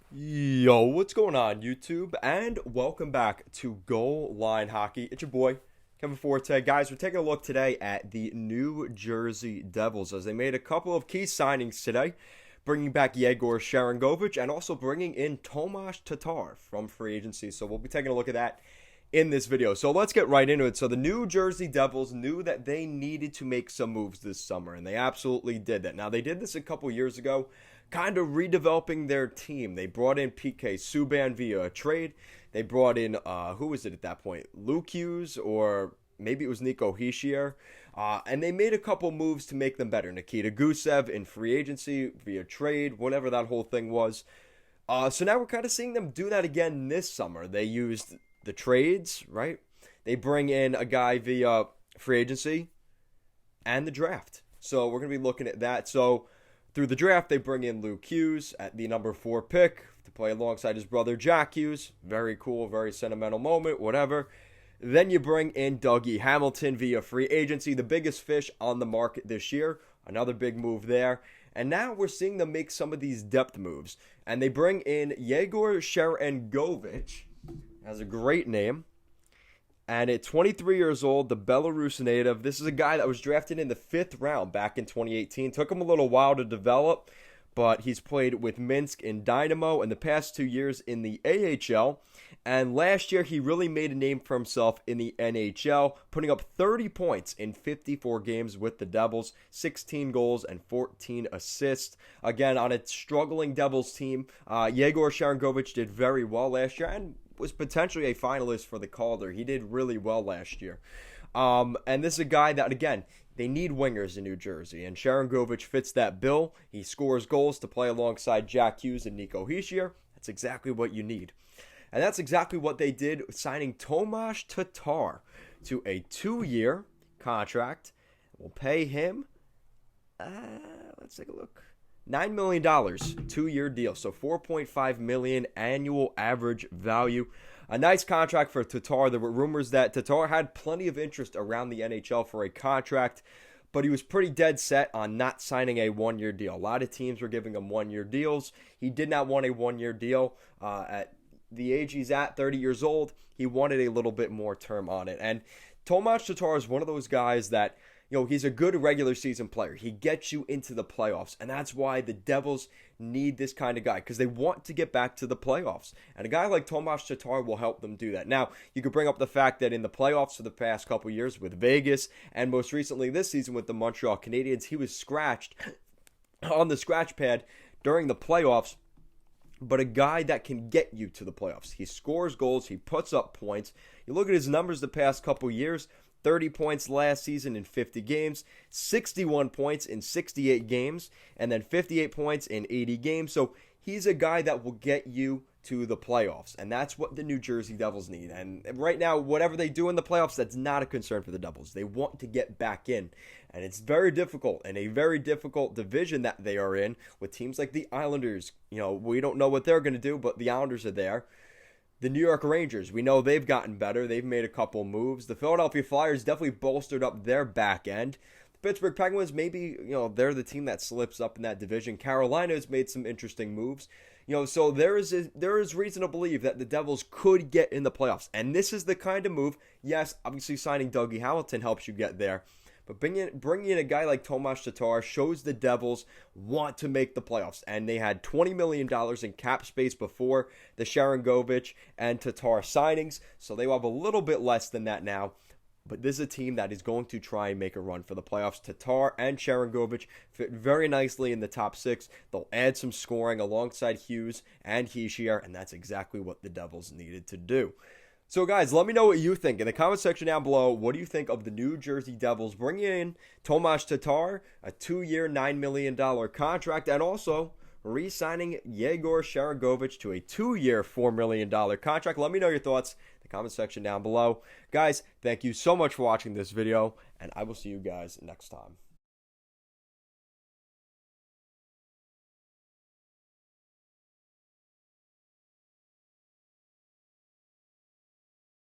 Yo, what's going on, YouTube? And welcome back to Goal Line Hockey. It's your boy, Kevin Forte. Guys, we're taking a look today at the New Jersey Devils as they made a couple of key signings today, bringing back Yegor Sharangovich and also bringing in Tomas Tatar from free agency. So we'll be taking a look at that in this video. So let's get right into it. So the New Jersey Devils knew that they needed to make some moves this summer, and they absolutely did that. Now, they did this a couple years ago, kind of redeveloping their team. They brought in PK Subban via a trade. They brought in, who was it at that point? Luke Hughes, or maybe it was Nico Hischier. And they made a couple moves to make them better. Nikita Gusev in free agency via trade, whatever that whole thing was. So now we're kind of seeing them do that again this summer. They used the trades, right? They bring in a guy via free agency and the draft. So we're going to be looking at that. So through the draft, they bring in Luke Hughes at the number 4 pick to play alongside his brother Jack Hughes. Very cool, very sentimental moment, whatever. Then you bring in Dougie Hamilton via free agency, the biggest fish on the market this year. Another big move there. And now we're seeing them make some of these depth moves. And they bring in Yegor Sharangovich. Has a great name. And at 23 years old, the Belarus native, this is a guy that was drafted in the 5th round back in 2018. Took him a little while to develop, but he's played with Minsk and Dynamo in the past 2 years in the AHL. And last year, he really made a name for himself in the NHL, putting up 30 points in 54 games with the Devils, 16 goals and 14 assists. Again, on a struggling Devils team, Yegor Sharangovich did very well last year and was potentially a finalist for the Calder. He did really well last year. And this is a guy that, again, they need wingers in New Jersey, and Sharangovich fits that bill. He scores goals to play alongside Jack Hughes and Nico Hischier. That's exactly what you need. And that's exactly what they did, signing Tomas Tatar to a 2-year contract. We'll pay him, let's take a look, $9 million, 2-year deal, so $4.5 million annual average value. A nice contract for Tatar. There were rumors that Tatar had plenty of interest around the NHL for a contract, but he was pretty dead set on not signing a 1-year deal. A lot of teams were giving him 1-year deals. He did not want a 1-year deal. At the age he's at, 30 years old, he wanted a little bit more term on it. And Tomas Tatar is one of those guys that, he's a good regular season player. He gets you into the playoffs, and that's why the Devils need this kind of guy, because they want to get back to the playoffs. And a guy like Tomas Tatar will help them do that. Now, you could bring up the fact that in the playoffs for the past couple years with Vegas, and most recently this season with the Montreal Canadiens, he was scratched on the scratch pad during the playoffs. But a guy that can get you to the playoffs. He scores goals. He puts up points. You look at his numbers the past couple years. 30 points last season in 50 games, 61 points in 68 games, and then 58 points in 80 games. So he's a guy that will get you to the playoffs, and that's what the New Jersey Devils need. And right now, whatever they do in the playoffs, that's not a concern for the Devils. They want to get back in, and it's very difficult, and a very difficult division that they are in with teams like the Islanders. We don't know what they're going to do, but the Islanders are there. The New York Rangers, we know they've gotten better. They've made a couple moves. The Philadelphia Flyers definitely bolstered up their back end. The Pittsburgh Penguins, maybe, they're the team that slips up in that division. Carolina has made some interesting moves. So there is reason to believe that the Devils could get in the playoffs. And this is the kind of move, yes, obviously signing Dougie Hamilton helps you get there. But bringing in a guy like Tomas Tatar shows the Devils want to make the playoffs. And they had $20 million in cap space before the Sharangovich and Tatar signings. So they will have a little bit less than that now. But this is a team that is going to try and make a run for the playoffs. Tatar and Sharangovich fit very nicely in the top 6. They'll add some scoring alongside Hughes and Hischier. And that's exactly what the Devils needed to do. So, guys, let me know what you think in the comment section down below. What do you think of the New Jersey Devils bringing in Tomas Tatar, a 2-year, $9 million contract, and also re-signing Yegor Sharangovich to a 2-year, $4 million contract? Let me know your thoughts in the comment section down below. Guys, thank you so much for watching this video, and I will see you guys next time.